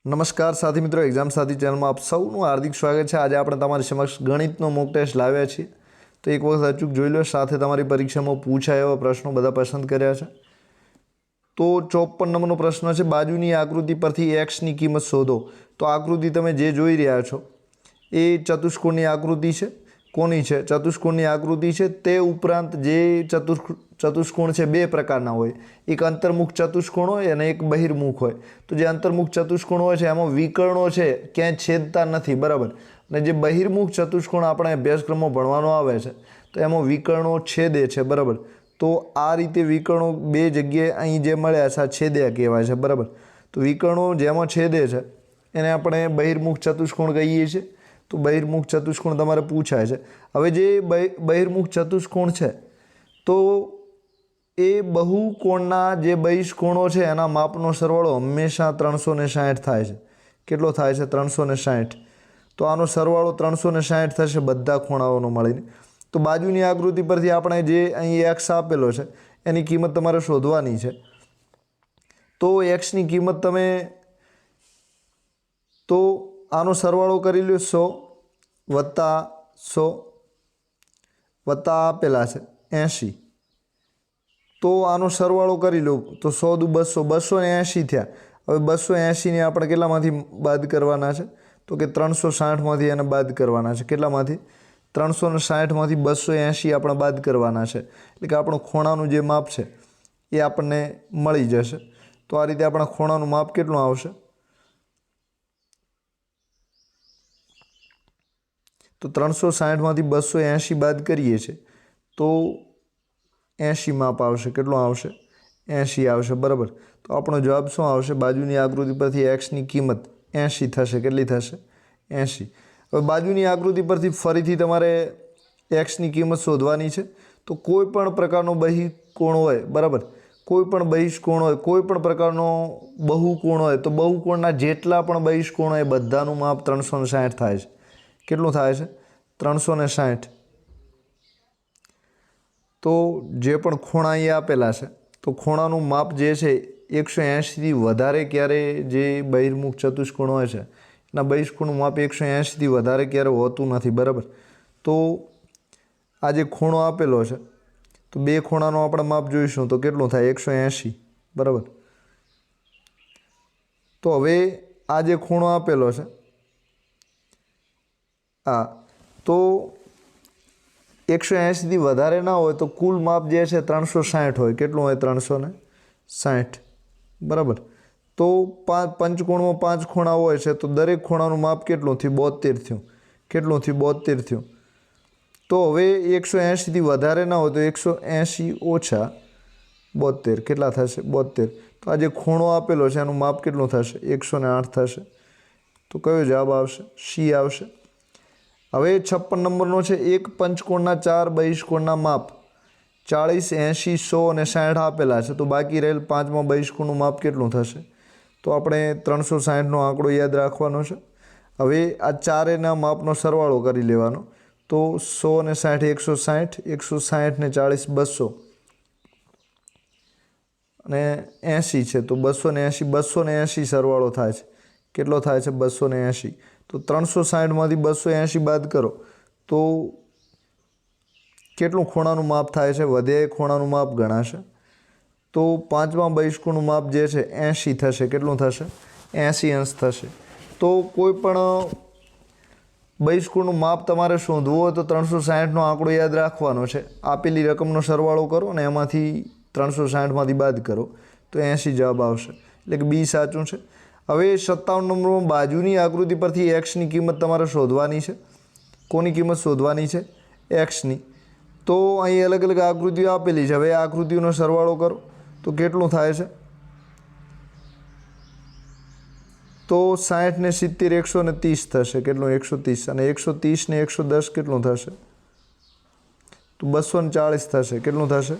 નમસ્કાર સાથી મિત્રો, એક્ઝામ સાથી ચેનલમાં આપ સૌનું હાર્દિક સ્વાગત છે। આજે આપણે તમારી સમક્ષ ગણિતનો મોક ટેસ્ટ લાવ્યા છીએ, તો એક વખત અચૂક જોઈ લો। સાથે તમારી પરીક્ષામાં પૂછાય એવા પ્રશ્નો બધા પસંદ કર્યા છે। તો 54 નંબરનો પ્રશ્ન છે, બાજુની આકૃતિ પરથી એક્સની કિંમત શોધો। તો આકૃતિ તમે જે જોઈ રહ્યા છો એ ચતુષ્કોણની આકૃતિ છે। કોની છે? ચતુષ્કોણની આકૃતિ છે। તે ઉપરાંત જે ચતુષ્કોણ છે બે પ્રકારના હોય, એક અંતર્મુખ ચતુષ્કોણ હોય અને એક બહિર્મુખ હોય। તો જે અંતર્મુખ ચતુષ્કોણ હોય છે એમાં વિકર્ણો છે ક્યાંય છેદતા નથી, બરાબર। અને જે બહિર્મુખ ચતુષ્કોણ આપણે અભ્યાસક્રમમાં ભણવાનો આવે છે તો એમાં વિકર્ણો છેદે છે, બરાબર। તો આ રીતે વિકર્ણો બે જગ્યાએ અહીં જે મળ્યા છે આ છેદ્યા કહેવાય છે, બરાબર। તો વિકર્ણો જેમાં છેદે છે એને આપણે બહિર્મુખ ચતુષ્કોણ કહીએ છીએ। તો બહિર્મુખ ચતુષ્કોણ તમારે પૂછાય છે। હવે જે બહિર્મુખ ચતુષ્કોણ છે તો એ બહુકોણના જે બહિષ્કોણો છે એના માપનો સરવાળો હંમેશા 360 થાય છે। કેટલો થાય છે? 360। તો આનો સરવાળો 360 થશે બધા ખૂણાઓનો મળીને। તો બાજુની આકૃતિ પરથી આપણે જે અહીં એક્સ આપેલો છે એની કિંમત તમારે શોધવાની છે। તો એક્સની કિંમત તમે તો આનો સરવાળો કરી લો 100 + 100 વત્તા આપેલા છે 80। તો આનો સરવાળો કરી લો તો 100 દુ 200, 280 થયા। હવે 280ને આપણે કેટલામાંથી બાદ કરવાના છે? તો કે 360માંથી એને બાદ કરવાના છે। કેટલામાંથી? 360માંથી 280 આપણે બાદ કરવાના છે, એટલે કે આપણું ખૂણાનું જે માપ છે એ આપણને મળી જશે। તો આ રીતે આપણા ખૂણાનું માપ કેટલું આવશે? તો 360માંથી 280 બાદ કરીએ છીએ તો 80 માપ આવશે। કેટલું આવશે? 80 આવશે, બરાબર। તો આપણો જવાબ શું આવશે? બાજુની આકૃતિ પરથી એક્સની કિંમત 80 થશે। કેટલી થશે? 80। હવે બાજુની આકૃતિ પરથી ફરીથી તમારે એક્સની કિંમત શોધવાની છે। તો કોઈ પણ પ્રકારનો બહિકોણ હોય, બરાબર, કોઈ પણ બહિષ્કોણ હોય, કોઈ પણ પ્રકારનો બહુકોણ હોય, તો બહુકોણના જેટલા પણ બહિષ્કોણ હોય બધાનું માપ 360 થાય છે। કેટલું થાય છે? 360। તો જે પણ ખૂણા અહીં આપેલા છે તો ખૂણાનું માપ જે છે 180થી વધારે ક્યારે જે બહિર્મુખ ચતુષ્કોણ હોય છે એના બહિષ્કોણનું માપ 180થી વધારે ક્યારે હોતું નથી, બરાબર। તો આ જે ખૂણો આપેલો છે તો બે ખૂણાનો આપણે માપ જોઈશું તો કેટલું થાય? 180, બરાબર। તો હવે આ જે ખૂણો આપેલો છે તો 180થી વધારે ના હોય તો કુલ માપ જે છે 360 હોય। કેટલું હોય? 360, બરાબર। તો પંચકોણમાં 5 ખૂણા હોય છે તો દરેક ખૂણાનું માપ કેટલું થયું? 72 થયું। કેટલું થયું? 72 થયું। તો હવે 180થી વધારે ના હોય તો 180 ઓછા 72 કેટલા થશે? 72। તો આ જે ખૂણો આપેલો છે એનું માપ કેટલું થશે? 108 થશે। તો કયો જવાબ આવશે? સી આવશે। હવે 56 નંબરનો છે, એક પંચકોણના 4 બહિષ્કોણના માપ 40, 80, 100 અને 60 આપેલા છે, તો બાકી રહેલ 5મા બહિષ્કોણનું માપ કેટલું થશે? તો આપણે 360નો આંકડો યાદ રાખવાનો છે। હવે આ ચારેયના માપનો સરવાળો કરી લેવાનો। તો 100 અને 60 160, 160 ને 40 200 અને 80 છે તો 280, 280 સરવાળો થાય છે। કેટલો થાય છે? 280। તો 360માંથી 280 બાદ કરો તો કેટલું ખૂણાનું માપ થાય છે? વધે ખૂણાનું માપ ગણાશે। તો 5મા બહિષ્કોણનું માપ જે છે 80 થશે। કેટલું થશે? 80 અંશ થશે। તો કોઈ પણ બહિષ્કોણનું માપ તમારે શોધવું હોય તો 360નો આંકડો યાદ રાખવાનો છે। આપેલી રકમનો સરવાળો કરો અને એમાંથી 360માંથી બાદ કરો તો 80 જવાબ આવશે, એટલે કે બી સાચું છે। હવે 57 નંબરમાં બાજુની આકૃતિ પરથી એક્સની કિંમત તમારે શોધવાની છે। કોની કિંમત શોધવાની છે? એક્સની। તો અહીં અલગ અલગ આકૃતિઓ આપેલી છે। હવે આ આકૃતિઓનો સરવાળો કરો તો કેટલું થાય છે? તો 60 ને 70 130 થશે। કેટલું? 130। અને 130 ને 110 કેટલું થશે? તો 240 થશે। કેટલું થશે?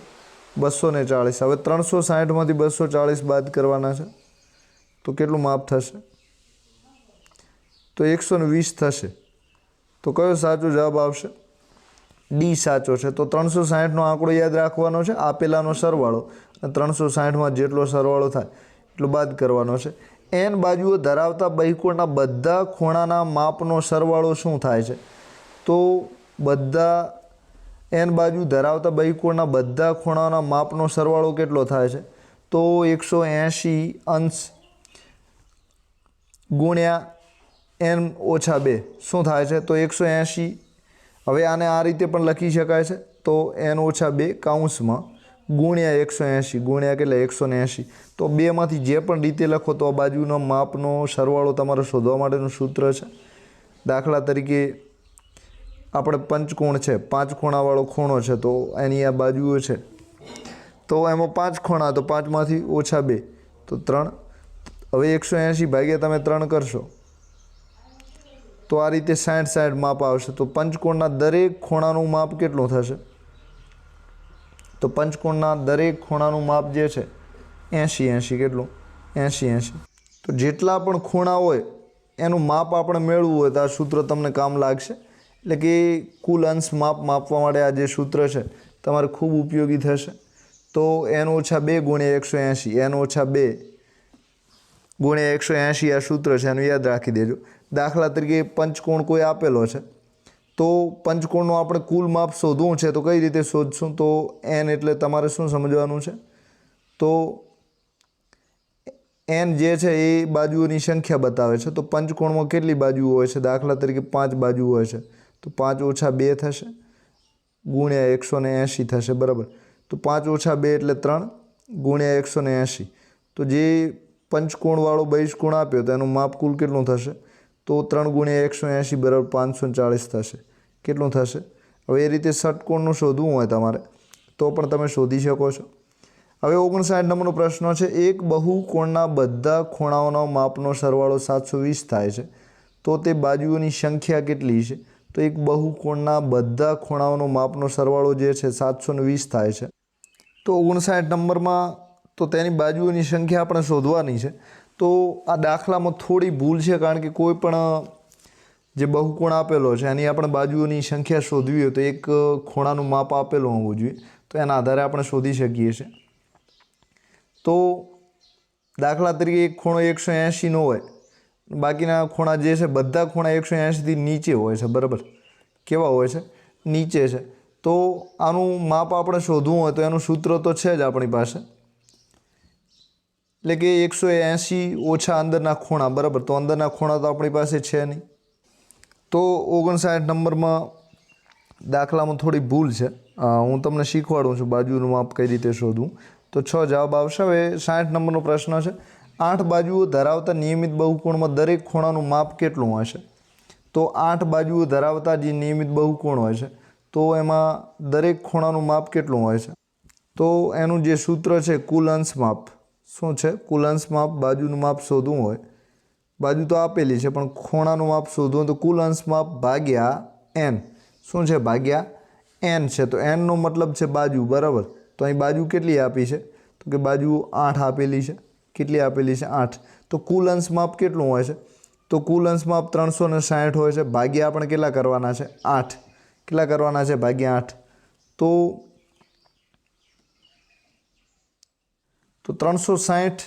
240। હવે 360માંથી 240 બાદ કરવાના છે તો કેટલું માપ થશે? તો 120 થશે। તો કયો સાચો જવાબ આવશે? ડી સાચો છે। તો 360નો આંકડો યાદ રાખવાનો છે, આપેલાનો સરવાળો, અને 360માં જેટલો સરવાળો થાય એટલો બાદ કરવાનો છે। એન બાજુઓ ધરાવતા બહિકોણના બધા ખૂણાના માપનો સરવાળો શું થાય છે? તો બધા એન બાજુ ધરાવતા બહિકોણના બધા ખૂણાના માપનો સરવાળો કેટલો થાય છે? તો 180 અંશ ગુણ્યા n-2 શું થાય છે? તો 180. હવે આને આ રીતે પણ લખી શકાય છે. તો n-2 કૌંસમાં ગુણ્યા 180 ગુણ્યા કેટલા? 180. તો બેમાંથી જે પણ રીતે લખો તો આ બાજુનો માપનો સરવાળો તમારે શોધવા માટેનું સૂત્ર છે. દાખલા તરીકે આપણે પંચકોણ છે, 5 ખૂણાવાળો ખૂણો છે, તો એની આ બાજુઓ છે, તો એમાં 5 ખૂણા, તો 5માંથી -2 તો 3. હવે 180 ભાગ્યા તમે 3 કરશો તો આ રીતે 60 માપ આવશે. તો પંચકોણના દરેક ખૂણાનું માપ કેટલું થશે? તો પંચકોણના દરેક ખૂણાનું માપ જે છે 80 કેટલું? 80. તો જેટલા પણ ખૂણા હોય એનું માપ આપણે મેળવવું હોય તો આ સૂત્ર તમને કામ લાગશે. એટલે કે કુલ અંશ માપ માપવા માટે આ જે સૂત્ર છે તમારે ખૂબ ઉપયોગી થશે. તો n-2 ગુણ્યા 180, n-2 ગુણ્યા 180 આ સૂત્ર છે, એનું યાદ રાખી દેજો. દાખલા તરીકે પંચકોણ કોઈ આપેલો છે, તો પંચકોણનું આપણે કુલ માપ શોધવું છે, તો કઈ રીતે શોધશું? તો n એટલે તમારે શું સમજવાનું છે? તો n જે છે એ બાજુઓની સંખ્યા બતાવે છે. તો પંચકોણમાં કેટલી બાજુઓ હોય છે? દાખલા તરીકે 5 બાજુ હોય છે, તો 5 - 2 થશે ગુણ્યા 180 થશે, બરાબર. તો 5 - 2 એટલે 3 ગુણ્યા 180. તો જે પંચકોણવાળો બહિષ્કોણ આપ્યો તો એનું માપ કુલ કેટલું થશે? તો 3 ગુણ્યા 180 બરાબર 540 થશે. કેટલું થશે? હવે એ રીતે ષટકોણનું શોધવું હોય તમારે તો પણ તમે શોધી શકો છો. હવે 59 નંબરનો પ્રશ્ન છે. એક બહુકોણના બધા ખૂણાઓના માપનો સરવાળો 720 થાય છે, તો તે બાજુઓની સંખ્યા કેટલી છે? તો એક બહુકોણના બધા ખૂણાઓનો માપનો સરવાળો જે છે 720 થાય છે. તો 59 નંબરમાં તો તેની બાજુઓની સંખ્યા આપણે શોધવાની છે. તો આ દાખલામાં થોડી ભૂલ છે, કારણ કે કોઈ પણ જે બહુકોણ આપેલો છે એની આપણે બાજુઓની સંખ્યા શોધવી હોય તો એક ખૂણાનું માપ આપેલું હોવું જોઈએ, તો એના આધારે આપણે શોધી શકીએ છીએ. તો દાખલા તરીકે એક ખૂણો 180 નો હોય, બાકીના ખૂણા જે છે બધા ખૂણા 180થી નીચે હોય છે, બરાબર. કેવા હોય છે? નીચે છે. તો આનું માપ આપણે શોધવું હોય તો એનું સૂત્ર તો છે જ આપણી પાસે, એટલે કે 180 ઓછા અંદરના ખૂણા, બરાબર. તો અંદરના ખૂણા તો આપણી પાસે છે નહીં. તો 59 નંબરમાં દાખલામાં થોડી ભૂલ છે. હું તમને શીખવાડું છું બાજુનું માપ કઈ રીતે શોધવું. તો 6 જવાબ આવશે. હવે 60 નંબરનો પ્રશ્ન છે. 8 બાજુઓ ધરાવતા નિયમિત બહુકોણમાં દરેક ખૂણાનું માપ કેટલું હશે? તો 8 બાજુઓ ધરાવતા જે નિયમિત બહુકોણ હોય છે તો એમાં દરેક ખૂણાનું માપ કેટલું હોય છે? તો એનું જે સૂત્ર છે કુલ અંશ માપ. શું છે? કુલ અંશ માપ. બાજુનું માપ શોધવું હોય, બાજુ તો આપેલી છે પણ ખૂણાનું માપ શોધવું હોય તો કુલ અંશ માપ ભાગ્યા n. શું છે? ભાગ્યા n છે. તો n નો મતલબ છે બાજુ, બરાબર. તો અહીં બાજુ કેટલી આપી છે? તો કે બાજુ 8 આપેલી છે. કેટલી આપેલી છે? 8. તો કુલ અંશ માપ કેટલું હોય છે? તો કુલ અંશ માપ 360 હોય છે. ભાગ્યા આપણે કેટલા કરવાના છે? 8. કેટલા કરવાના છે? ભાગ્યા 8. તો 360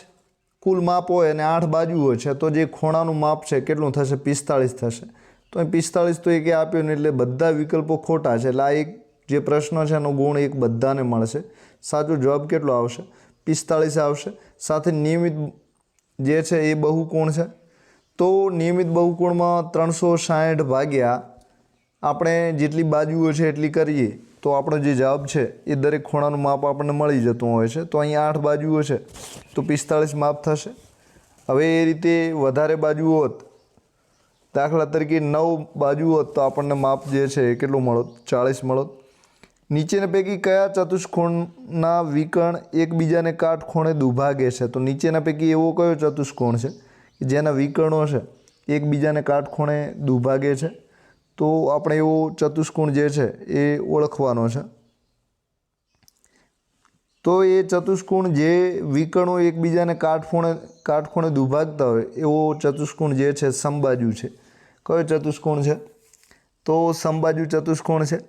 કુલ માપ હોય અને 8 બાજુઓ છે, તો જે ખૂણાનું માપ છે કેટલું થશે? 45 થશે. તો અહીં 45 તો એક આપ્યો ને એટલે બધા વિકલ્પો ખોટા છે. એટલે આ એક જે પ્રશ્ન છે એનો ગુણ 1 બધાને મળશે. સાચો જવાબ કેટલો આવશે? 45 આવશે. સાથે નિયમિત જે છે એ બહુકોણ છે, તો નિયમિત બહુકોણમાં 360 ભાગ્યા આપણે જેટલી બાજુઓ છે એટલી કરીએ તો આપણો જે જવાબ છે એ દરેક ખૂણાનું માપ આપણને મળી જતું હોય છે. તો અહીં 8 બાજુઓ છે તો 45 માપ થશે. હવે એ રીતે વધારે બાજુઓ હોત, દાખલા તરીકે 9 બાજુઓ હોત તો આપણને માપ જે છે એ કેટલું મળત? 40 મળત. નીચેના પૈકી કયા ચતુષ્કોણના વિકર્ણ એકબીજાને કાટખૂણે દુભાગે છે? તો નીચેના પૈકી એવો કયો ચતુષ્કોણ છે કે જેના વિકર્ણો છે એકબીજાને કાટખૂણે દુભાગે છે? તો આપણે એવો ચતુષ્કોણ જે છે એ ઓળખવાનો છે. તો એ ચતુષ્કોણ જે વિકર્ણો એકબીજાને કાટખૂણે દુભાગતા હોય એવો ચતુષ્કોણ જે છે સમબાજુ છે. કયો ચતુષ્કોણ છે? તો સમબાજુ ચતુષ્કોણ છે.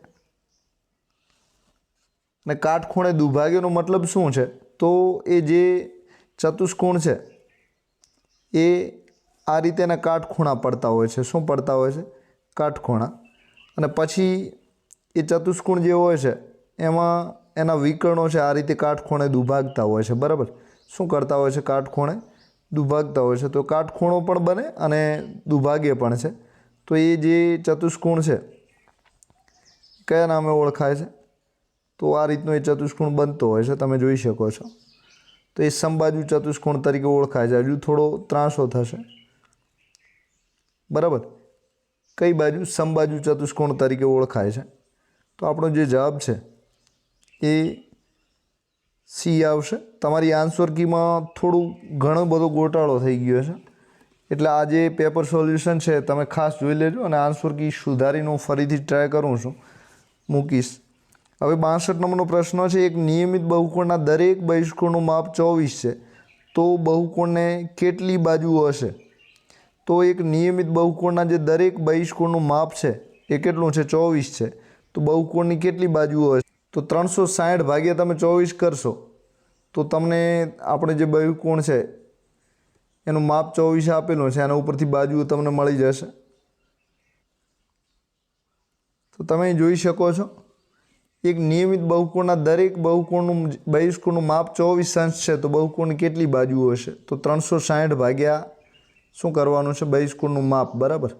ને કાટખૂણે દુભાગ્યનો મતલબ શું છે? તો એ જે ચતુષ્કોણ છે એ આ રીતે એના કાટખૂણા પડતા હોય છે. શું પડતા હોય છે? કાટખૂણા. અને પછી એ ચતુષ્કોણ જે હોય છે એમાં એના વિકર્ણો છે આ રીતે કાટખૂણે દુભાગતા હોય છે. બરાબર. શું કરતા હોય છે? કાટખૂણે દુભાગતા હોય છે. તો કાટખૂણો પણ બને અને દુભાગે પણ છે. તો એ જે ચતુષ્કોણ છે કયા નામે ઓળખાય છે? તો આ રીતનો એ ચતુષ્કોણ બનતો હોય છે, તમે જોઈ શકો છો. તો એ સમબાજુ ચતુષ્કોણ તરીકે ઓળખાય છે. હજુ થોડો ત્રાંસો થશે. બરાબર. કઈ બાજુ? સમબાજુ ચતુષ્કોણ તરીકે ઓળખાય છે. તો આપણો જે જવાબ છે એ સી આવશે. તમારી આન્સર કીમાં થોડું ઘણો બધો ગોટાળો થઈ ગયો છે, એટલે આ જે પેપર સોલ્યુશન છે તમે ખાસ જોઈ લેજો અને આન્સર કી સુધારીને હું ફરીથી ટ્રાય કરું છું, મૂકીશ. હવે 62 નંબરનો પ્રશ્ન છે. એક નિયમિત બહુકોણના દરેક બહિષ્કોણનું માપ 24 છે, તો બહુકોણને કેટલી બાજુઓ હશે? તો એક નિયમિત બહુકોણના જે દરેક બહિષ્કોણનું માપ છે એ કેટલું છે? 24 છે. તો બહુકોણની કેટલી બાજુઓ હશે? તો 360 ભાગ્યા તમે 24 કરશો તો તમને આપણે જે બહુકોણ છે એનું માપ 24 આપેલું છે, એના ઉપરથી બાજુઓ તમને મળી જશે. તો તમે જોઈ શકો છો એક નિયમિત બહુકોણના દરેક બહિષ્કોણનું માપ 24 અંશ છે, તો બહુકોણની કેટલી બાજુઓ હશે? તો 360 ભાગ્યા શું કરવાનું છે? બહિષ્કોણનું માપ. બરાબર.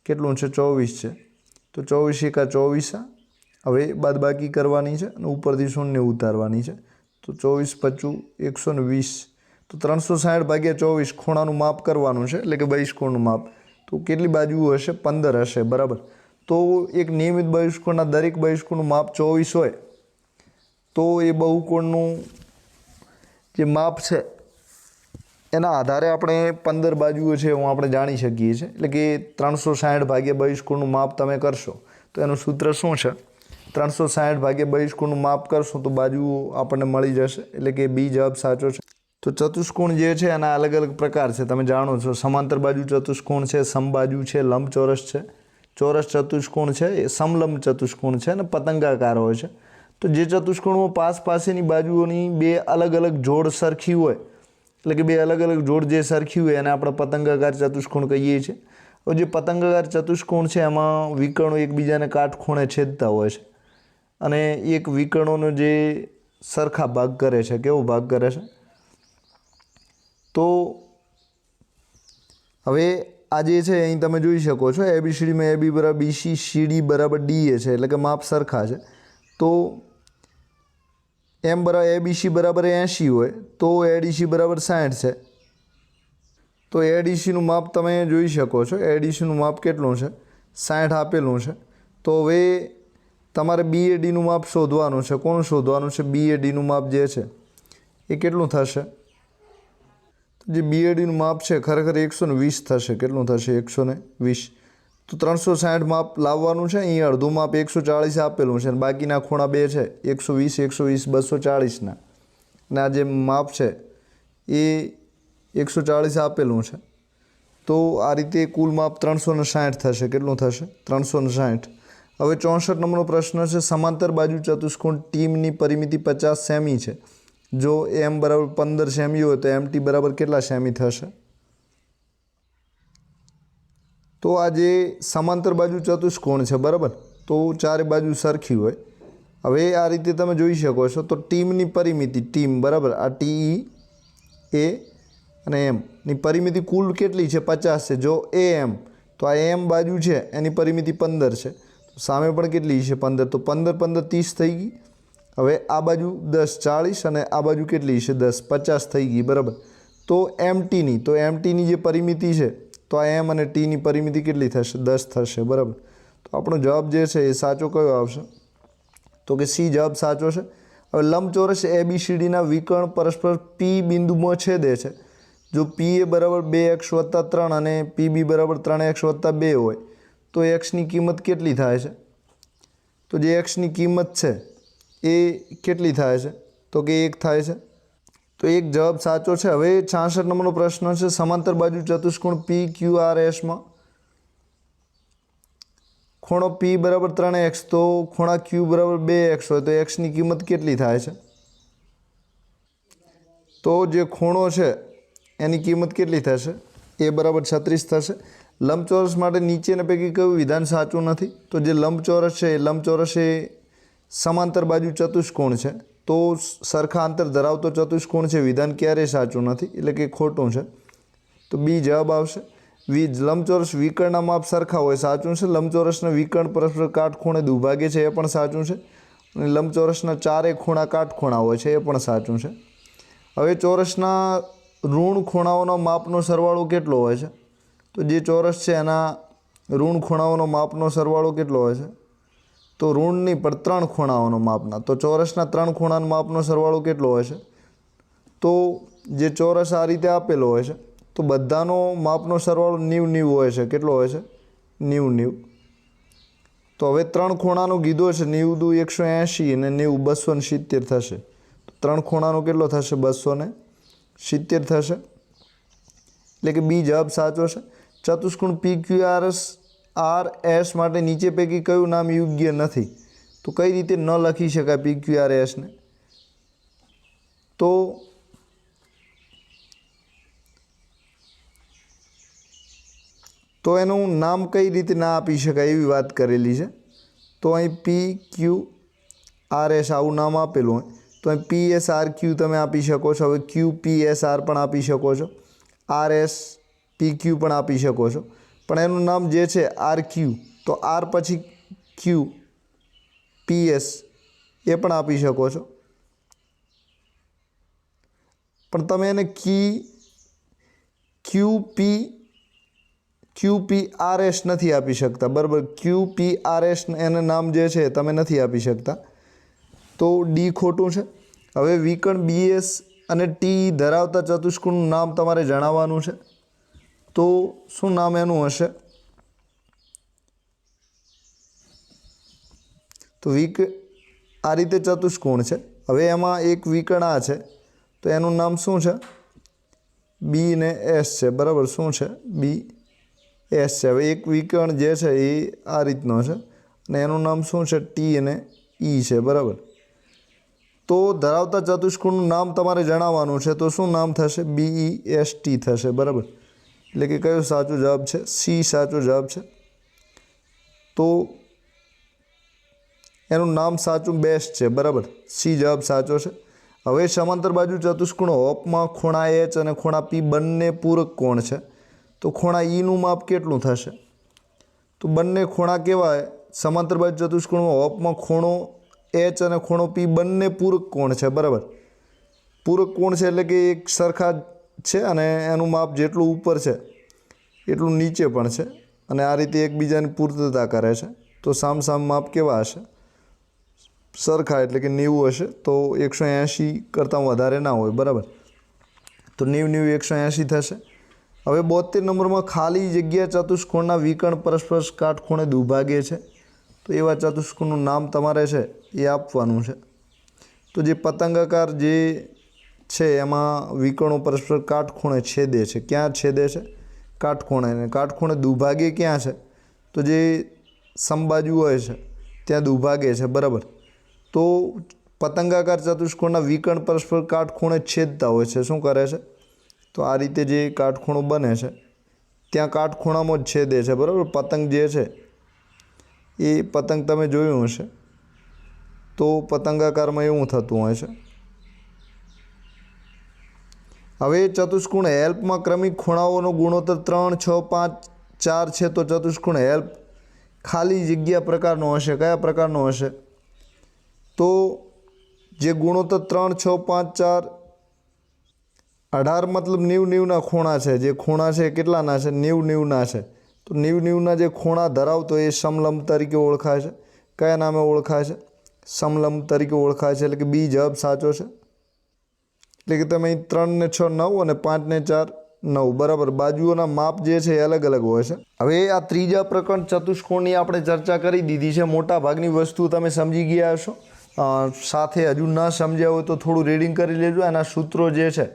કેટલું છે? 24 છે. તો 24 એકા 24. હવે બાદબાકી કરવાની છે અને ઉપરથી શૂન્ય ઉતારવાની છે. તો 24 × 25 120. તો 360 ભાગ્યા 24 ખૂણાનું માપ કરવાનું છે, એટલે કે બહિષ્કોણનું માપ. તો કેટલી બાજુઓ હશે? 15 હશે. બરાબર. તો એક નિયમિત બહિષ્કોણના દરેક બહિષ્કોણનું માપ 24 હોય તો એ બહુકોણનું જે માપ છે એના આધારે આપણે 15 બાજુઓ છે હું આપણે જાણી શકીએ છીએ. એટલે કે 360 ભાગ્યા બહિષ્કોણનું માપ તમે કરશો તો એનું સૂત્ર શું છે? 360 ભાગ્યા બહિષ્કોણનું માપ કરશો તો બાજુઓ આપણને મળી જશે, એટલે કે બી જવાબ સાચો છે. તો ચતુષ્કોણ જે છે એના અલગ અલગ પ્રકાર છે, તમે જાણો છો. સમાંતર બાજુ ચતુષ્કોણ છે, સમબાજુ છે, લંબચોરસ છે, ચોરસ ચતુષ્કોણ છે, એ સમલંબ ચતુષ્કોણ છે અને પતંગાકાર હોય છે. તો જે ચતુષ્કોણમાં પાસેની બાજુઓની બે અલગ અલગ જોડ સરખી હોય, એટલે કે બે અલગ અલગ જોડ જે સરખી હોય એને આપણે પતંગાકાર ચતુષ્કોણ કહીએ છીએ. હવે જે પતંગાકાર ચતુષ્કોણ છે એમાં વિકર્ણો એકબીજાને કાટખૂણે છેદતા હોય છે અને એક વિકર્ણોનો જે સરખા ભાગ કરે છે. કેવો ભાગ કરે છે? તો હવે આ જે છે અહીં તમે જોઈ શકો છો ABCDમાં AB બરાબર BC, CD બરાબર DA છે, એટલે કે માપ સરખા છે. તો M બરાબર ABC બરાબર 80 હોય તો ADC બરાબર 60 છે. તો ADCનું માપ તમે જોઈ શકો છો. ADCનું માપ કેટલું છે? 60 આપેલું છે. તો હવે તમારે BADનું માપ શોધવાનું છે. કોનું શોધવાનું છે? BADનું માપ જે છે એ કેટલું થશે? જે BADનું માપ છે ખરેખર 120 થશે. કેટલું થશે? 120. તો 360 માપ લાવવાનું છે. અહીં અડધું માપ 140 આપેલું છે અને બાકીના ખૂણા બે છે 120, 120, 240ના. અને આ જે માપ છે એ 140 આપેલું છે. તો આ રીતે કુલ માપ 360 થશે. કેટલું થશે? 360. હવે 64 નંબરનો પ્રશ્ન છે. સમાંતર બાજુ ચતુષ્કોણ ટીમની પરિમિતિ 50 સેમી છે. જો M બરાબર 15 સેમી હોય તો MT બરાબર કેટલા સેમી થશે? તો આ જે સમાંતર બાજુ ચતુષ્કોણ છે, બરાબર, તો ચારે બાજુ સરખી હોય. હવે આ રીતે તમે જોઈ શકો છો. તો ટીમની પરિમિતિ, ટીમ બરાબર, આ TE A અને M ની પરિમિતિ કુલ કેટલી છે? 50 છે. જો AM તો આ AM બાજુ છે એની પરિમિતિ 15 છે. સામે પણ કેટલી છે? 15. તો 15 15 30 થઈ ગઈ. હવે આ બાજુ 10 40 અને આ બાજુ કેટલી છે? 10 50 થઈ ગઈ. બરાબર. તો MTની જે પરિમિતિ છે તો આ M અને Tની પરિમિતિ કેટલી થશે? 10 થશે. બરાબર. તો આપણો જવાબ જે છે એ સાચો કયો આવશે? તો કે સી જવાબ સાચો છે. હવે લંબચોરસ ABCDના વિકર્ણ પરસ્પર P બિંદુમાં છેદે છે. જો PA બરાબર 2x + 3 અને PB બરાબર 3x + 2 હોય તો xની કિંમત કેટલી થાય છે? તો જે xની કિંમત છે એ કેટલી થાય છે? તો કે 1 થાય છે. તો એક જવાબ સાચો છે. હવે 66 નંબરનો પ્રશ્ન છે. સમાંતર બાજુ ચતુષ્કોણ PQRSમાં ખૂણો P બરાબર 3x તો ખૂણા Q બરાબર 2x હોય તો xની કિંમત કેટલી થાય છે? તો જે ખૂણો છે એની કિંમત કેટલી થશે? એ બરાબર 36 થશે। લંબચોરસ માટે નીચેના પૈકી કયું વિધાન સાચું નથી? તો જે લંબચોરસ છે એ લંબચોરસ એ સમાંતર બાજુ ચતુષ્કોણ છે, તો સરખા અંતર ધરાવતો ચતુષ્કોણ છે, વિધાન ક્યારેય સાચું નથી, એટલે કે ખોટું છે। તો બી જવાબ આવશે। લંબચોરસ વિકર્ણના માપ સરખા હોય, સાચું છે। લંબચોરસના વિકર્ણ પરસ્પર કાટખૂણે દુભાગે છે, એ પણ સાચું છે। અને લંબચોરસના ચારે ખૂણા કાટખૂણા હોય છે, એ પણ સાચું છે। હવે ચોરસના ઋણ ખૂણાઓનો માપનો સરવાળો કેટલો હોય છે? તો જે ચોરસ છે એના ઋણ ખૂણાઓનો માપનો સરવાળો કેટલો હોય છે? તો ઋણ નહીં પણ 3 ખૂણાઓનો માપના, તો ચોરસના 3 ખૂણાના માપનો સરવાળો કેટલો હોય છે? તો જે ચોરસ આ રીતે આપેલો હોય છે તો બધાનો માપનો સરવાળો 90 હોય છે। કેટલો હોય છે? 90। તો હવે 3 ખૂણાનો કીધો છે, 90 દુ 180 અને 90 270 થશે। તો 3 ખૂણાનો કેટલો થશે? 270 થશે, એટલે કે બી જવાબ સાચો છે। ચતુષ્કોણ PQRS માટે નીચે પૈકી કયું નામ યોગ્ય નથી? તો કઈ રીતે ન લખી શકાય PQRSને? તો એનું નામ કઈ રીતે ના આપી શકાય એવી વાત કરેલી છે। તો અહીં PQRS આવું નામ આપેલું હોય તો અહીં PSRQ તમે આપી શકો છો। હવે QPSR પણ આપી શકો છો, RSPQ પણ આપી શકો છો, પણ એનું નામ જે છે RQ, તો R પછી Q PS એ પણ આપી શકો છો, પણ તમે એને QPRS નથી આપી શકતા, બરાબર? QPRS એને નામ જે છે તમે નથી આપી શકતા, તો ડી ખોટું છે। હવે વિકર્ણ BS અને ટી ધરાવતા ચતુષ્કોણનું નામ તમારે જણાવવાનું છે, તો શું નામ એનું હશે? તો આ રીતે ચતુષ્કોણ છે, હવે એમાં એક વિકર્ણ આ છે, તો એનું નામ શું છે? બી ને એસ છે, બરાબર? શું છે? BS છે। હવે એક વિકર્ણ જે છે એ આ રીતનો છે અને એનું નામ શું છે? ટી અને ઈ છે, બરાબર? તો ધરાવતા ચતુષ્કોણનું નામ તમારે જણાવવાનું છે, તો શું નામ થશે? BEST થશે, બરાબર? એટલે કે કયો સાચો જવાબ છે? સી સાચો જવાબ છે। તો એનું નામ સાચું બેસ્ટ છે, બરાબર? સી જવાબ સાચો છે। હવે સમાંતર બાજુ ચતુષ્કોણ હોપમાં ખૂણા H અને ખૂણા P બંને પૂરક કોણ છે, તો ખૂણા ઈનું માપ કેટલું થશે? તો બંને ખૂણા કેવા? સમાંતર બાજુ ચતુષ્કોણમાં હોપમાં ખૂણો H અને ખૂણો P બંને પૂરક કોણ છે, બરાબર? પૂરક કોણ છે એટલે કે એક સરખા છે અને એનું માપ જેટલું ઉપર છે એટલું નીચે પણ છે અને આ રીતે એકબીજાની પૂર્તતા કરે છે, તો સામ માપ કેવા હશે? સરખા, એટલે કે 90 હશે, તો 180 કરતાં વધારે ના હોય, બરાબર? તો 90 180 થશે। હવે 72 નંબરમાં ખાલી જગ્યા ચતુષ્કોણના વિકર્ણ પરસ્પર કાટખૂણે દુભાગે છે, તો એવા ચતુષ્કોણનું નામ તમારે છે એ આપવાનું છે। તો જે પતંગાકાર જે છે એમાં વિકર્ણો પરસ્પર કાટખૂણે છેદે છે, ક્યાં છેદે છે? કાટખૂણે, અને કાટખૂણે દુભાગે ક્યાં છે? તો જે સમબાજુ હોય છે ત્યાં દુભાગે છે, બરાબર? તો પતંગાકાર ચતુષ્કોણના વિકર્ણ પરસ્પર કાટખૂણે છેદતા હોય છે, શું કરે છે? તો આ રીતે જે કાટખૂણો બને છે ત્યાં કાટખૂણામાં જ છેદે છે, બરાબર? પતંગ જે છે એ પતંગ તમે જોયું હશે, તો પતંગાકારમાં એવું થતું હોય છે। હવે ચતુષ્કોણ હેલ્પમાં ક્રમિક ખૂણાઓનો ગુણોત્તર 3, 6, 5, 4 છે, તો ચતુષ્કોણ હેલ્પ ખાલી જગ્યા પ્રકારનો હશે, કયા પ્રકારનો હશે? તો જે ગુણોત્તર 3, 6, 5, 4, 18 મતલબ 90-90ના ખૂણા છે, જે ખૂણા છે કેટલાના છે? 90-90ના છે, તો 90-90ના જે ખૂણા ધરાવતો એ સમલંબ તરીકે ઓળખાય છે। કયા નામે ઓળખાય છે? સમલંબ તરીકે ઓળખાય છે, એટલે કે બી જવાબ સાચો છે। એટલે કે તમે 3 ને 6 9 અને 5 ને 4 9, બરાબર? બાજુઓના માપ જે છે એ અલગ અલગ હોય છે। હવે આ ત્રીજા પ્રકરણ ચતુષ્કોણની આપણે ચર્ચા કરી દીધી છે, મોટા ભાગની વસ્તુ તમે સમજી ગયા હશો। સાથે હજુ ન સમજ્યા હોય તો થોડું રીડિંગ કરી લેજો, એના સૂત્રો જે છે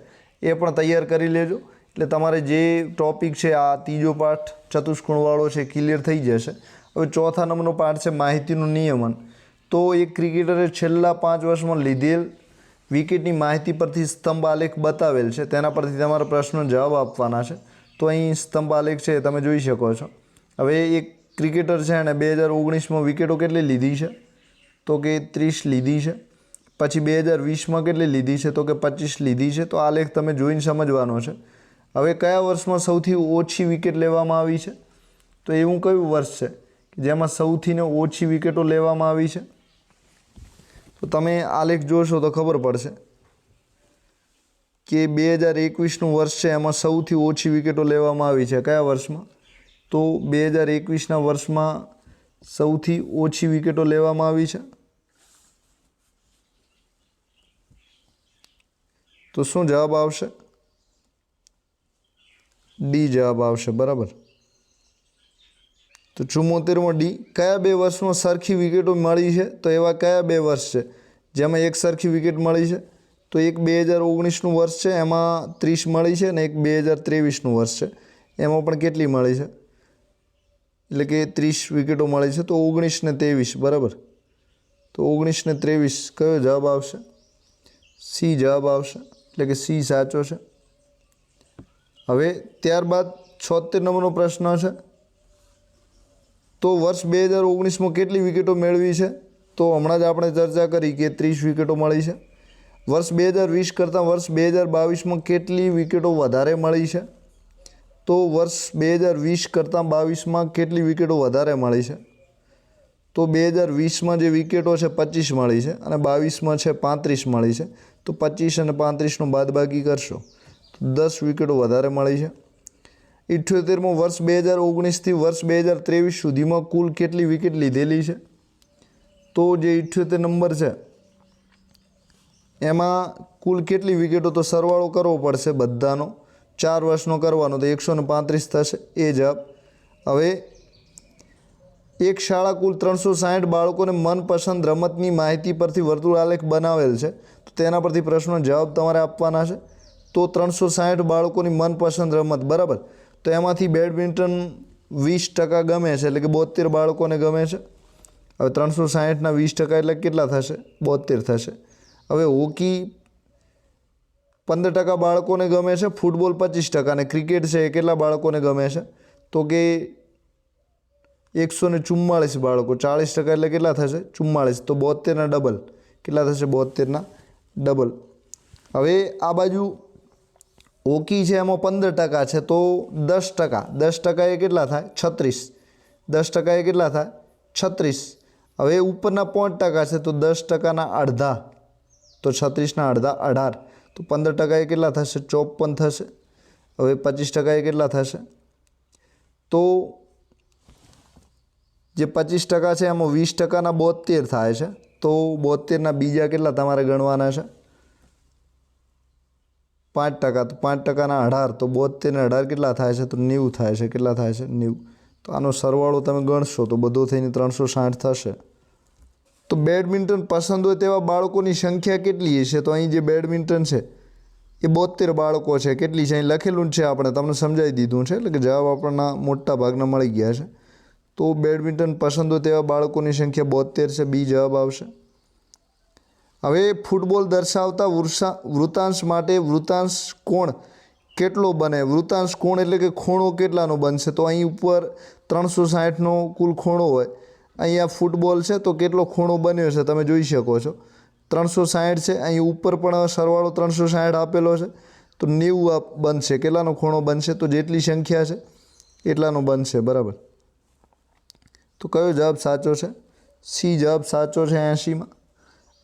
એ પણ તૈયાર કરી લેજો, એટલે તમારે જે ટૉપિક છે આ ત્રીજો પાઠ ચતુષ્કોણવાળો છે ક્લિયર થઈ જશે। હવે ચોથા નંબરનો પાઠ છે માહિતીનું નિયમન। તો એક ક્રિકેટરે છેલ્લા 5 વર્ષમાં લીધેલ વિકેટની માહિતી પરથી સ્તંભ આલેખ બતાવેલ છે, તેના પરથી તમારા પ્રશ્નો જવાબ આપવાના છે। તો તો અહીં સ્તંભ આલેખ છે તમે જોઈ શકો છો. હવે એક ક્રિકેટર છે અને 2019માં વિકેટો કેટલી લીધી છે તો કે 30 લીધી છે. પછી 2020માં કેટલી લીધી છે તો કે 25 લીધી છે. તો આલેખ તમે જોઈને સમજવાનો છે. હવે કયા વર્ષમાં સૌથી ઓછી વિકેટ લેવામાં આવી છે તો એવું કયું વર્ષ છે કે જેમાં સૌથી ઓછી વિકેટો લેવામાં આવી છે? તો તમે આલેખ જોશો તો ખબર પડશે કે 2021નું વર્ષ છે એમાં સૌથી ઓછી વિકેટો લેવામાં આવી છે. કયા વર્ષમાં? તો 2021ના વર્ષમાં સૌથી ઓછી વિકેટો લેવામાં આવી છે. તો શું જવાબ આવશે? ડી જવાબ આવશે. બરાબર. તો 74માં ડી. કયા બે વર્ષમાં સરખી વિકેટો મળી છે તો એવા કયા બે વર્ષ છે જેમાં એક સરખી વિકેટ મળી છે? તો એક 2019નું વર્ષ છે એમાં 30 મળી છે અને એક 2023નું વર્ષ છે એમાં પણ કેટલી મળી છે? એટલે કે 30 વિકેટો મળી છે. તો 19 ને 23. બરાબર. તો 19 ને 23 કયો જવાબ આવશે? સી જવાબ આવશે. એટલે કે સી સાચો છે. હવે ત્યારબાદ 76 નંબરનો પ્રશ્ન છે. તો વર્ષ 2019માં કેટલી વિકેટો મેળવી છે? તો હમણાં જ આપણે ચર્ચા કરી કે 30 વિકેટો મળી છે. વર્ષ 2020 કરતાં વર્ષ 2022માં કેટલી વિકેટો વધારે મળી છે? તો વર્ષ 2020 કરતાં 22માં કેટલી વિકેટો વધારે મળી છે? તો 2020માં જે વિકેટો છે 25 મળી છે અને 22માં છે 35 મળી છે. તો 25 અને 35નું બાદબાકી કરશો તો 10 વિકેટો વધારે મળી છે. 78માં વર્ષ 2019થી વર્ષ 2023 સુધીમાં કુલ કેટલી વિકેટ લીધેલી છે? તો જે 78 નંબર છે એમાં કુલ કેટલી વિકેટો, તો સરવાળો કરવો પડશે બધાનો, 4 વર્ષનો કરવાનો તો 135 થશે. એ જવાબ. હવે એક શાળા કુલ 360 બાળકોને મનપસંદ રમતની માહિતી પરથી વર્તુળ આલેખ બનાવેલ છે તો તેના પરથી પ્રશ્નનો જવાબ તમારે આપવાના છે. તો 360 બાળકોની મનપસંદ રમત. બરાબર. તો એમાંથી બેડમિન્ટન 20% ગમે છે એટલે કે 72 બાળકોને ગમે છે. હવે 360ના 20% એટલે કેટલા થશે? 72 થશે. હવે હોકી 15% બાળકોને ગમે છે, ફૂટબોલ 25% અને ક્રિકેટ છે એ કેટલા બાળકોને ગમે છે તો કે 144 બાળકો. 40% એટલે કેટલા થશે? 44. તો 72ના ડબલ કેટલા થશે? 72ના ડબલ. હવે આ બાજુ હોકી છે એમાં 15% છે તો 10%. 10% એ કેટલા થાય? 36. 10% એ કેટલા થાય? 36. હવે ઉપરના 5% છે તો 10%ના અડધા તો 36ના અડધા 18. તો 15% એ કેટલા થશે? 54 થશે. હવે 25% એ કેટલા થશે? તો જે 25% છે એમાં 20%ના 72 થાય છે તો 72ના બીજા કેટલા તમારે ગણવાના છે? 5%. તો 5%ના 18 તો 72 ને 18 કેટલા થાય છે? તો 90 થાય છે. કેટલા થાય છે? 90. તો આનો સરવાળો તમે ગણશો તો બધો થઈને 360 થશે. તો બેડમિન્ટન પસંદ હોય તેવા બાળકોની સંખ્યા કેટલી છે? તો અહીં જે બેડમિન્ટન છે એ 72 બાળકો છે. કેટલી છે અહીં લખેલું છે, આપણે તમને સમજાવી દીધું છે એટલે કે જવાબ આપણને મોટા ભાગના મળી ગયા છે. તો બેડમિન્ટન પસંદ હોય તેવા બાળકોની સંખ્યા 72 છે. બી જવાબ આવશે. હવે ફૂટબોલ દર્શાવતા વૃત્તાંશ માટે વૃત્તાંશ કોણ કેટલો બને? વૃત્તાંશ કોણ એટલે કે ખૂણો કેટલાનો બનશે? તો અહીં ઉપર 360નો કુલ ખૂણો હોય, અહીંયા ફૂટબોલ છે તો કેટલો ખૂણો બન્યો છે તમે જોઈ શકો છો. 360 છે. અહીં ઉપર પણ સરવાળો 360 આપેલો છે તો 90 બનશે. કેટલાનો ખૂણો બનશે? તો જેટલી સંખ્યા છે એટલાનો બનશે. બરાબર. તો કયો જવાબ સાચો છે? સી જવાબ સાચો છે 80માં.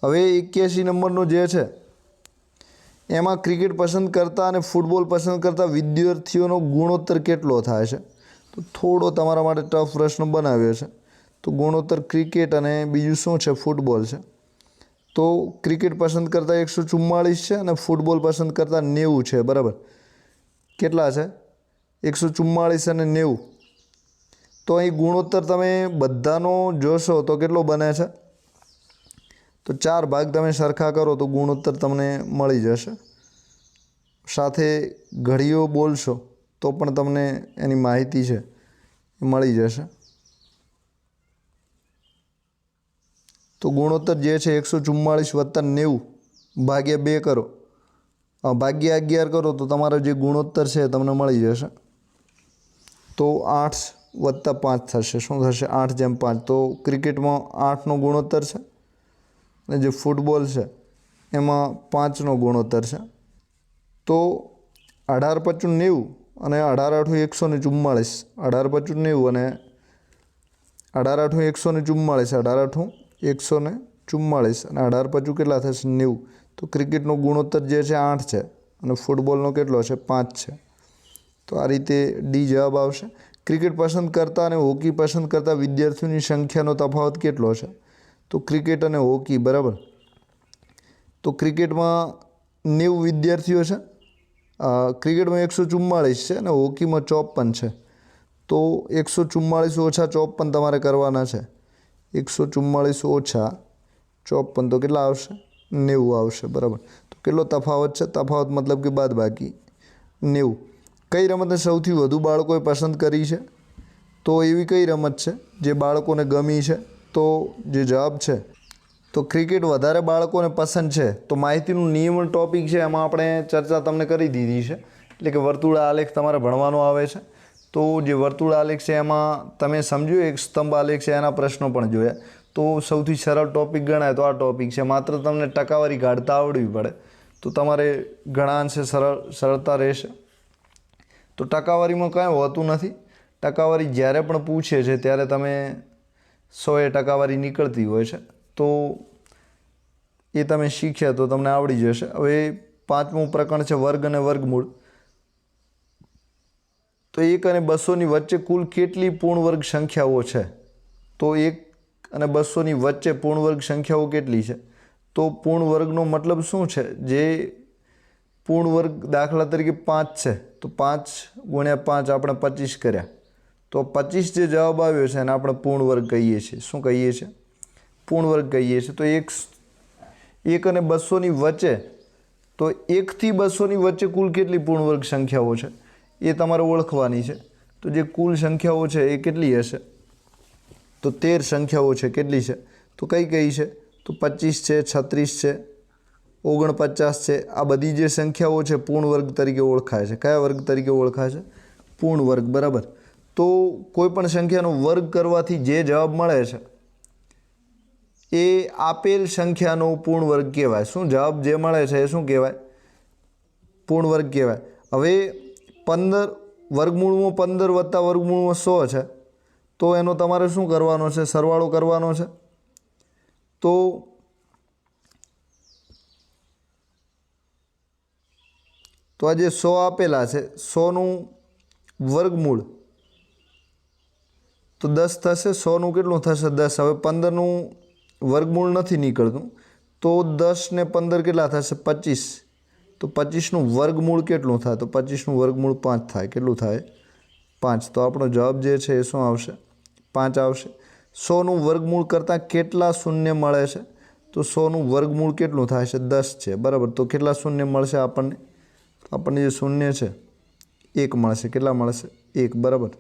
હવે 81 નંબરનો જે છે એમાં ક્રિકેટ પસંદ કરતા અને ફૂટબોલ પસંદ કરતા વિદ્યાર્થીઓનો ગુણોત્તર કેટલો થાય છે? તો થોડો તમારા માટે ટફ પ્રશ્ન બનાવ્યો છે. તો ગુણોત્તર ક્રિકેટ અને બીજું શું છે? ફૂટબોલ છે. તો ક્રિકેટ પસંદ કરતાં 144 છે અને ફૂટબોલ પસંદ કરતાં 90 છે. બરાબર. કેટલા છે? 144 અને 90. તો અહીં ગુણોત્તર તમે બધાનો જોશો તો કેટલો બને છે? તો 4 ભાગ તમે સરખા કરો તો ગુણોત્તર તમને મળી જશે. સાથે ઘડીઓ બોલશો તો પણ તમને એની માહિતી છે એ મળી જશે. તો ગુણોત્તર જે છે 144 વત્તા 90 ભાગ્યા 2 કરો, ભાગ્યા 11 કરો તો તમારો જે ગુણોત્તર છે તમને મળી જશે. તો 8 + 5 થશે. શું થશે? 8/5. તો ક્રિકેટમાં 8નો ગુણોત્તર છે અને જે ફૂટબોલ છે એમાં 5નો ગુણોત્તર છે. તો 18 × 5 = 90 અને 18 × 8 = 144. 18 × 5 = 90 અને 18 × 8 = 144. 18 × 144 અને 18 × 5 કેટલા થશે? 90. તો ક્રિકેટનો ગુણોત્તર જે છે 8 છે અને ફૂટબોલનો કેટલો છે? 5 છે. તો આ રીતે ડી જવાબ આવશે. ક્રિકેટ પસંદ કરતા અને હોકી પસંદ કરતા વિદ્યાર્થીઓની સંખ્યાનો તફાવત કેટલો છે? તો ક્રિકેટ અને હોકી બરાબર. તો ક્રિકેટમાં 90 વિદ્યાર્થીઓ છે, ક્રિકેટમાં 144 છે અને હોકીમાં 54 છે. તો 144 ઓછા 54 તમારે કરવાના છે. 144 ઓછા 54 તો કેટલા આવશે? 90 આવશે બરાબર. તો કેટલો તફાવત છે? તફાવત મતલબ કે બાદબાકી 90. કઈ રમતને સૌથી વધુ બાળકોએ પસંદ કરી છે? તો એવી કઈ રમત છે જે બાળકોને ગમી છે? તો જે જવાબ છે તો ક્રિકેટ વધારે બાળકોને પસંદ છે. તો માહિતીનું નિયમન ટોપિક છે એમાં આપણે ચર્ચા તમને કરી દીધી છે. એટલે કે વર્તુળ આલેખ તમારે ભણવાનો આવે છે. તો જે વર્તુળ આલેખ છે એમાં તમે સમજ્યું, એક સ્તંભ આલેખ છે એના પ્રશ્નો પણ જોયા. તો સૌથી સરળ ટોપિક ગણાય તો આ ટોપિક છે. માત્ર તમને ટકાવારી કાઢતા આવડવી પડે તો તમારે ઘણા અંશે સરળતા રહેશે. તો ટકાવારીમાં કાંઈ હોતું નથી. ટકાવારી જ્યારે પણ પૂછે છે ત્યારે તમે 100એ ટકાવારી નીકળતી હોય છે. તો એ તમે શીખ્યા તો તમને આવડી જશે. હવે 5મું પ્રકરણ છે વર્ગ અને વર્ગમૂળ. તો 1 અને 200ની વચ્ચે કુલ કેટલી પૂર્ણ વર્ગ સંખ્યાઓ છે? તો 1 અને 200ની વચ્ચે પૂર્ણ વર્ગ સંખ્યાઓ કેટલી છે? તો પૂર્ણ વર્ગનો મતલબ શું છે? જે પૂર્ણ વર્ગ દાખલા તરીકે 5 છે તો 5 × 5 આપણે 25 કર્યા. તો 25 જે જવાબ આવ્યો છે એને આપણે પૂર્ણ વર્ગ કહીએ છીએ. શું કહીએ છીએ? પૂર્ણ વર્ગ કહીએ છીએ. તો 1 અને 200ની વચ્ચે, તો 1 થી 200ની વચ્ચે કુલ કેટલી પૂર્ણ વર્ગ સંખ્યાઓ છે એ તમારે ઓળખવાની છે. તો જે કુલ સંખ્યાઓ છે એ કેટલી હશે? તો 13 સંખ્યાઓ છે. કેટલી છે? તો કઈ છે? તો 25 છે, 36 છે, 49 છે. આ બધી જે સંખ્યાઓ છે પૂર્ણ વર્ગ તરીકે ઓળખાય છે. કયા વર્ગ તરીકે ઓળખાય છે? પૂર્ણ વર્ગ બરાબર. તો કોઈ પણ સંખ્યાનો વર્ગ કરવાથી જે જવાબ મળે છે એ આપેલ સંખ્યાનો પૂર્ણ વર્ગ કહેવાય. શું? જવાબ જે મળે છે એ શું કહેવાય? પૂર્ણ વર્ગ કહેવાય. હવે 15 વર્ગમૂળમાં 15 વત્તા વર્ગમૂળમાં 100 છે. તો એનો તમારે શું કરવાનો છે? સરવાળો કરવાનો છે. તો આ જે 100 આપેલા છે, 100નું વર્ગમૂળ તો 10 થશે. 100નું કેટલું થશે? 10. હવે 15નું વર્ગમૂળ નથી નીકળતું. તો 10 ને 15 કેટલા થશે? 25. તો 25નું વર્ગમૂળ કેટલું થાય? તો 25નું વર્ગમૂળ 5 થાય. કેટલું થાય? 5. તો આપણો જવાબ જે છે એ શું આવશે? 5 આવશે. 100નું વર્ગમૂળ કરતાં કેટલા શૂન્ય મળે છે? તો 100નું વર્ગમૂળ કેટલું થાય છે? 10 છે બરાબર. તો કેટલા શૂન્ય મળશે આપણને? આપણને જે શૂન્ય છે 1 મળશે. કેટલા મળશે? 1 બરાબર.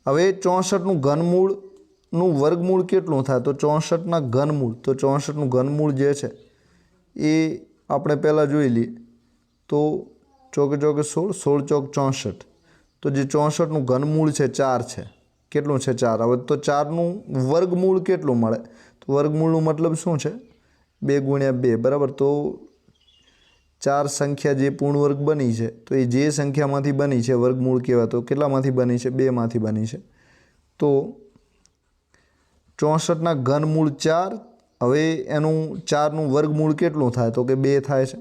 હવે 64નું ઘનમૂળનું વર્ગમૂળ કેટલું થાય? તો 64ના ઘનમૂળ, તો 64નું ઘનમૂળ જે છે એ આપણે પહેલાં જોઈ લઈએ. તો ચોકે 16, 16 ચોક 64. તો જે 64નું ઘનમૂળ છે 4 છે. કેટલું છે? 4. હવે તો 4નું વર્ગમૂળ કેટલું મળે? તો વર્ગમૂળનું મતલબ શું છે? 2 × 2 બરાબર. તો 4 સંખ્યા જે પૂર્ણ વર્ગ બની છે તો એ જે સંખ્યામાંથી બની છે વર્ગમૂળ કહેવાય. તો કેટલામાંથી બની છે? 2માંથી બની છે. તો 64ના ઘનમૂળ 4. હવે એનું 4નું વર્ગમૂળ કેટલું થાય? તો કે 2 થાય છે.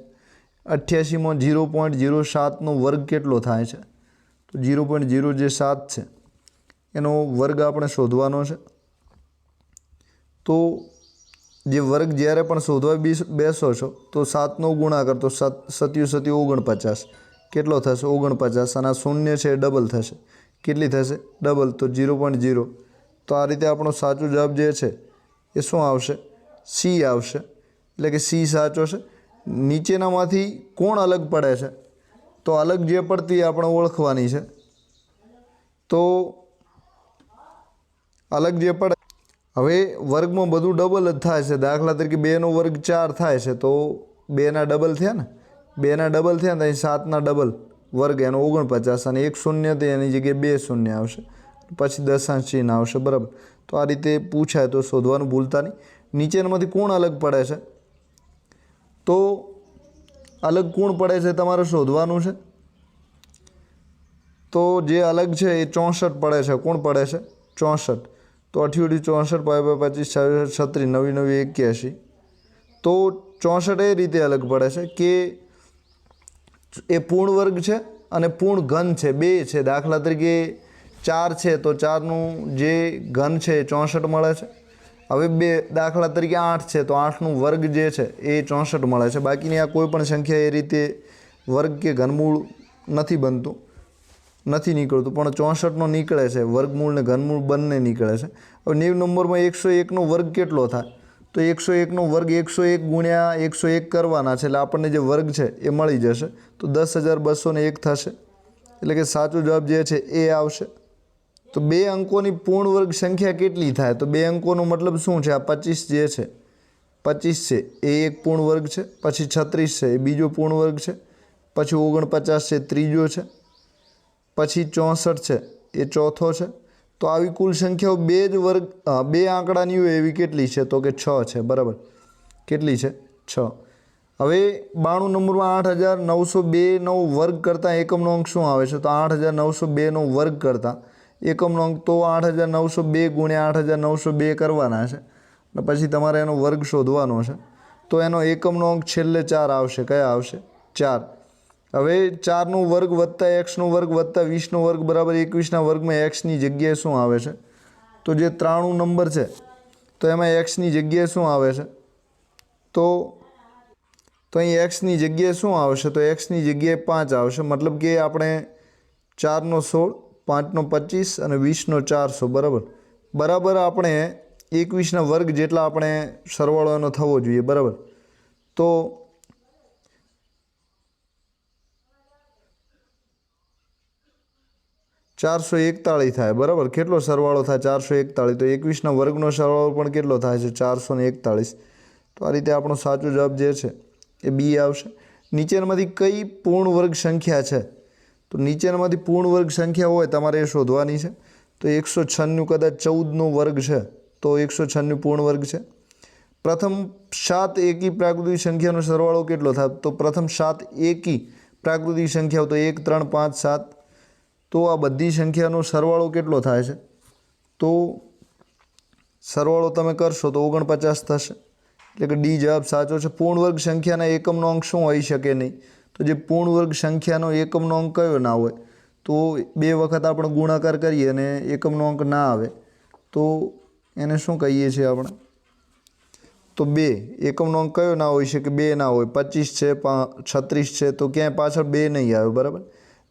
88માં 0.07નો વર્ગ કેટલો થાય છે? તો 0.007 છે એનો વર્ગ આપણે શોધવાનો છે. તો જે વર્ગ જ્યારે પણ શોધવા બેસો છો તો 7નો ગુણાકાર, તો 7 × 7 = 49. કેટલો થશે? 49. અને આ શૂન્ય છે એ ડબલ થશે. કેટલી થશે? ડબલ. તો 0.0. તો આ રીતે આપણો સાચો જવાબ જે છે એ શું આવશે? સી આવશે. એટલે કે સી સાચો છે. નીચેનામાંથી કોણ અલગ પડે છે? તો અલગ જે પડતી આપણે ઓળખવાની છે. તો અલગ જે પડે, હવે વર્ગમાં બધું ડબલ જ થાય છે. દાખલા તરીકે 2નો વર્ગ 4 થાય છે તો 2ના ડબલ થયા ને, 2ના ડબલ થયા ને અહીં 7ના ડબલ વર્ગ એનો 49 અને 1 શૂન્ય તો એની જગ્યાએ 2 શૂન્ય આવશે, પછી દશાંશ ચિહ્ન આવશે, બરાબર. તો આ રીતે પૂછાય તો શોધવાનું ભૂલતા નહીં. નીચેનામાંથી કોણ અલગ પડે છે? તો અલગ કોણ પડે છે તમારે શોધવાનું છે. તો જે અલગ છે એ 64 પડે છે. કોણ પડે છે? 64. તો 88 64 5 25 36 9 9 81. તો 64 એ રીતે અલગ પડે છે કે એ પૂર્ણ વર્ગ છે અને પૂર્ણ ઘન છે, બે છે. દાખલા તરીકે 4 છે તો 4નું જે ઘન છે એ 64 મળે છે. હવે બે દાખલા તરીકે 8 છે તો 8નું વર્ગ જે છે એ 64 મળે છે. બાકીની આ કોઈ પણ સંખ્યા એ રીતે વર્ગ કે ઘનમૂળ નથી બનતું, નથી નીકળતું, પણ 64નો નીકળે છે. વર્ગમૂળ ને ઘનમૂળ બંને નીકળે છે. હવે 90 નંબરમાં 101નો વર્ગ કેટલો થાય? તો 101નો વર્ગ 101 ગુણ્યા 101 કરવાના છે, એટલે આપણને જે વર્ગ છે એ મળી જશે. તો 10,201 થશે, એટલે કે સાચો જવાબ જે છે એ આવશે. તો 2 અંકોની પૂર્ણ વર્ગ સંખ્યા કેટલી થાય? તો 2 અંકોનો મતલબ શું છે? આ 25 જે છે, 25 છે એ એક પૂર્ણ વર્ગ છે, પછી 36 છે એ બીજો પૂર્ણ વર્ગ છે, પછી 49 છે ત્રીજો છે, પછી 64 છે એ ચોથો છે. તો આવી કુલ સંખ્યાઓ બે આંકડાની હોય એવી કેટલી છે? તો કે 6 છે, બરાબર. કેટલી છે? 6. હવે 92 નંબરમાં 8,902નો વર્ગ કરતાં એકમનો અંક શું આવે છે? તો 8,902નો વર્ગ કરતાં એકમનો અંક તો 8,902 ગુણ્યા 8,902 કરવાના છે, અને પછી તમારે એનો વર્ગ શોધવાનો છે. તો એનો એકમનો અંક છેલ્લે 4 આવશે. કયા આવશે? 4. હવે 4નો વર્ગ વત્તા એક્સનો વર્ગ વત્તા 20નો વર્ગ બરાબર 21ના વર્ગમાં એક્સની જગ્યાએ શું આવે છે? તો જે 93 નંબર છે તો એમાં એક્સની જગ્યાએ શું આવે છે? તો અહીં એક્સની જગ્યાએ શું આવશે? તો એક્સની જગ્યાએ 5 આવશે. મતલબ કે આપણે 4નો 16, 5નો 25 અને 20નો 400 બરાબર આપણે 21ના વર્ગ જેટલા આપણે સરવાળો એનો થવો જોઈએ, બરાબર. તો 441 થાય, બરાબર. કેટલો સરવાળો થાય? 441. તો 21ના વર્ગનો સરવાળો પણ કેટલો થાય છે? 441. તો આ રીતે આપણો સાચો જવાબ જે છે એ બી આવશે. નીચેનામાંથી કઈ પૂર્ણ વર્ગ સંખ્યા છે? તો નીચેનામાંથી પૂર્ણ વર્ગ સંખ્યા હોય તમારે એ શોધવાની છે. તો 196 કદાચ 14નો વર્ગ છે તો 196 પૂર્ણ વર્ગ છે. પ્રથમ 7 એકી પ્રાકૃતિક સંખ્યાનો સરવાળો કેટલો થાય? તો પ્રથમ 7 એકી પ્રાકૃતિક સંખ્યાઓ તો 1 3 5 7. તો આ બધી સંખ્યાનો સરવાળો કેટલો થાય છે? તો સરવાળો તમે કરશો તો 49 થશે, એટલે કે ડી જવાબ સાચો છે. પૂર્ણ વર્ગ સંખ્યાના એકમનો અંક શું હોઈ શકે નહીં? તો જે પૂર્ણ વર્ગ સંખ્યાનો એકમનો અંક કયો ના હોય? તો 2 વખત આપણે ગુણાકાર કરીએ અને એકમનો અંક ના આવે તો એને શું કહીએ છીએ આપણે? તો 2. એકમનો અંક કયો ના હોઈ શકે? 2 ના હોય. 25 છે, 36 છે, તો ક્યાંય પાછળ 2 નહીં આવે, બરાબર.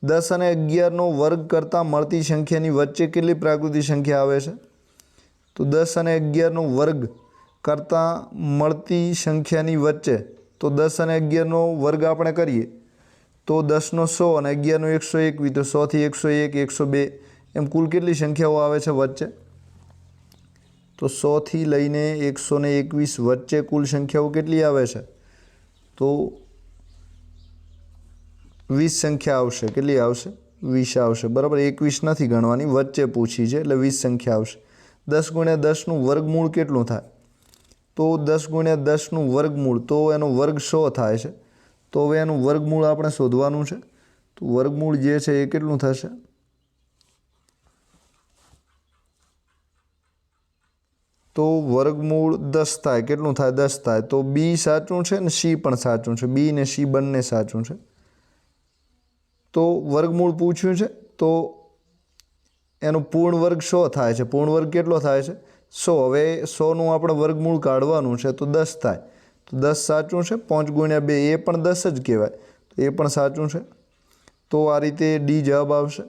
10 અને 11નો વર્ગ કરતાં મળતી સંખ્યાની વચ્ચે કેટલી પ્રાકૃતિક સંખ્યા આવે છે? તો 10 અને 11નો વર્ગ કરતાં મળતી સંખ્યાની વચ્ચે, તો 10 અને 11નો વર્ગ આપણે કરીએ તો 10નો 100 અને 11નો 121, તો 100થી 101, 102 એમ કુલ કેટલી સંખ્યાઓ આવે છે વચ્ચે? તો 100થી લઈને 121 વચ્ચે કુલ સંખ્યાઓ કેટલી આવે છે? તો 20 સંખ્યા આવશે. કેટલી આવશે? 20 આવશે, બરાબર. 21 નથી ગણવાની, વચ્ચે પૂછી છે એટલે 20 સંખ્યા આવશે. 10 ગુણ્યા 10નું વર્ગમૂળ કેટલું થાય? તો 10 ગુણ્યા 10નું વર્ગમૂળ તો એનો વર્ગ 100 થાય છે. તો હવે એનું વર્ગમૂળ આપણે શોધવાનું છે. તો વર્ગમૂળ જે છે એ કેટલું થશે? તો વર્ગમૂળ 10 થાય. કેટલું થાય? 10 થાય. તો બી સાચું છે ને સી પણ સાચું છે. બી ને સી બંને સાચું છે. તો વર્ગમૂળ પૂછ્યું છે તો એનો પૂર્ણ વર્ગ 100 થાય છે. પૂર્ણ વર્ગ કેટલો થાય છે? 100. હવે 100નું આપણે વર્ગમૂળ કાઢવાનું છે તો 10 થાય. તો 10 સાચું છે. 5 ગુણ્યા 2 એ પણ 10 જ કહેવાય, તો એ પણ સાચું છે. તો આ રીતે ડી જવાબ આવશે.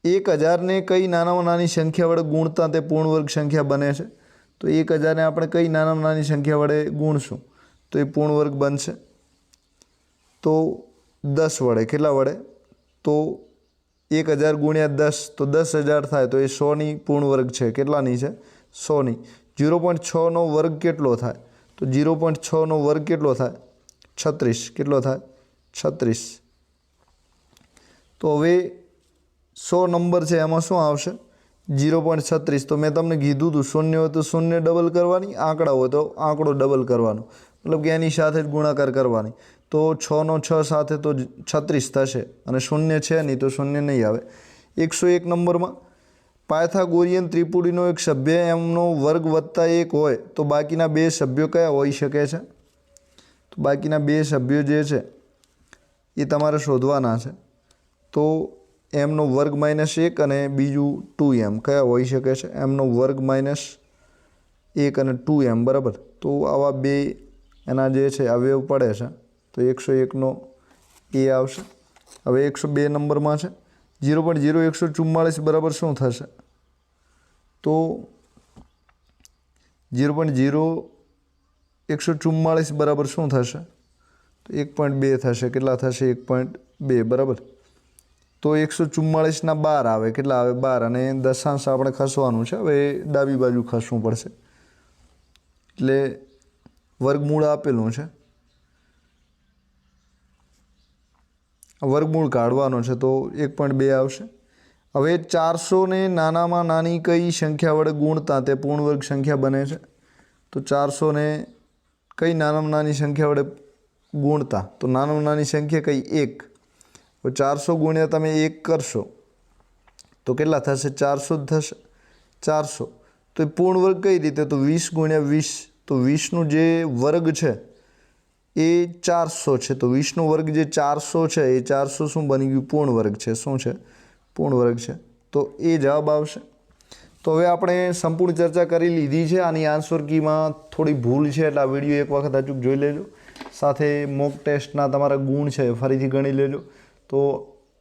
1000ને કઈ નાનામાં નાની સંખ્યા વડે ગુણતા તે પૂર્ણ વર્ગ સંખ્યા બને છે? તો 1000ને આપણે કઈ નાનામાં નાની સંખ્યા વડે ગુણશું તો એ પૂર્ણ વર્ગ બનશે? તો 10 વડે. કેટલા વડે? તો 1000 ગુણ્યા 10 તો 10,000 થાય. તો એ 100ની પૂર્ણ વર્ગ છે. કેટલાની છે? 100ની. 0.6નો વર્ગ કેટલો થાય? તો 0.6નો વર્ગ કેટલો થાય? 36. કેટલો થાય? 36. તો હવે 100 નંબર છે એમાં શું આવશે 0.36. તો મેં તમને કીધું હતું શૂન્ય હોય તો શૂન્ય ડબલ કરવાની, આંકડા હોય તો આંકડો ડબલ કરવાનો, મતલબ કે એની સાથે જ ગુણાકાર કરવાની. તો 6 નો 6 સાથે તો 36 થશે અને શૂન્ય છે નહીં તો શૂન્ય નહીં આવે. 101 નંબરમાં પાયથાગોરિયન ત્રિપુટીનો એક સભ્ય એમનો વર્ગ વત્તા 1 હોય તો બાકીના બે સભ્યો કયા હોઈ શકે છે? તો બાકીના બે સભ્યો જે છે એ તમારે શોધવાના છે. તો એમનો વર્ગ -1 અને બીજું 2m કયા હોઈ શકે છે? એમનો વર્ગ -1 અને 2m, બરાબર. તો આવા બે એના જે છે અવયવ પડે છે. તો 101નો એ આવશે. હવે 102 નંબરમાં છે 0.0144 બરાબર શું થશે? તો 0.0144 બરાબર શું થશે? તો 1.2 થશે. કેટલા થશે? 1.2, બરાબર. તો 144ના 12 આવે. કેટલા આવે? 12. અને દશાંશ આપણે ખસવાનું છે. હવે ડાબી બાજુ ખસવું પડશે એટલે વર્ગમૂળ આપેલું છે, વર્ગમૂળ કાઢવાનો છે તો 1.2 આવશે. હવે 400ને નાનામાં નાની કઈ સંખ્યા વડે ગુણતા તે પૂર્ણ વર્ગ સંખ્યા બને છે? તો 400ને કઈ નાનામાં નાની સંખ્યા વડે ગુણતા? તો નાનામાં નાની સંખ્યા કઈ? 1. તો 400 ગુણ્યા તમે 1 કરશો તો કેટલા થશે? 400 જ થશે. 400 તો એ પૂર્ણ વર્ગ કઈ રીતે? તો 20 ગુણ્યા 20. તો 20નું જે વર્ગ છે એ 400 છે. તો 20નો વર્ગ જે 400 છે એ 400 શું બની ગયું? પૂર્ણ વર્ગ છે. શું છે? પૂર્ણ વર્ગ છે. તો એ જવાબ આવશે. તો હવે આપણે સંપૂર્ણ ચર્ચા કરી લીધી છે. આની આન્સર કીમાં થોડી ભૂલ છે એટલે આ વિડીયો એક વખત અચૂક જોઈ લેજો. સાથે મોક ટેસ્ટના તમારા ગુણ છે ફરીથી ગણી લેજો. તો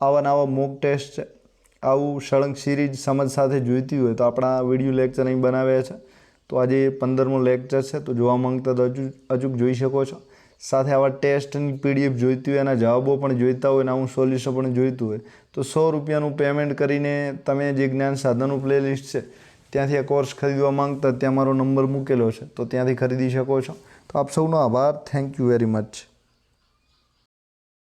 આવા નવા મોક ટેસ્ટ છે, આવું સળંગ સિરીઝ સમજ સાથે જોઈતી હોય તો આપણા વિડીયો લેક્ચર અહીં બનાવ્યા છે. તો આજે 15મો લેક્ચર છે. તો જોવા માંગતા તો અચૂક જોઈ શકો છો. સાથે આવા ટેસ્ટની PDF જોઈતી હોય, એના જવાબો પણ જોઈતા હોય અને આવું સોલ્યુશન પણ જોઈતું હોય તો 100 રૂપિયાનું પેમેન્ટ કરીને તમે જે જ્ઞાન સાધનનું પ્લેલિસ્ટ છે ત્યાંથી આ કોર્સ ખરીદવા માંગતા ત્યાં મારો નંબર મૂકેલો છે તો ત્યાંથી ખરીદી શકો છો. તો આપ સૌનો આભાર. Thank you very much.